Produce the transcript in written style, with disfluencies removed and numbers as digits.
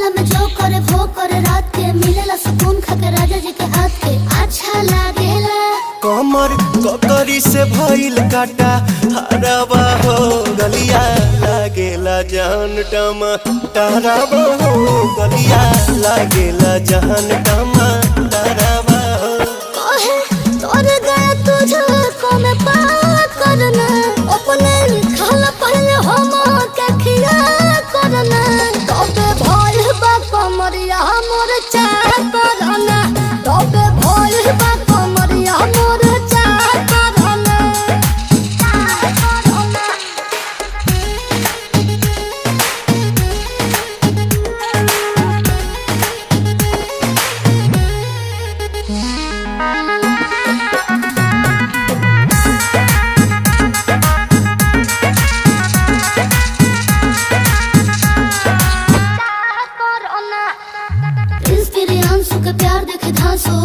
सपना में जो करे वो करे रात के मिलेला सुकून खाके राजा जी के हाथ के अच्छा लागेला। कमर ककरी से भइल काटा हराबा हो गलिया लागेला जान टमाटराबा हो गलिया लागेला जान टमाटराबा हो। कहे तोर गया तुझको मैं पार करना अपने खाला पहले हम के खिया करना तबे भइल बा कमरिया मोर चाह करना तबे भइल बा कमरिया मोर चाह करना चाह करना। प्रिंस तेरे आंसू के प्यार देखे धांसो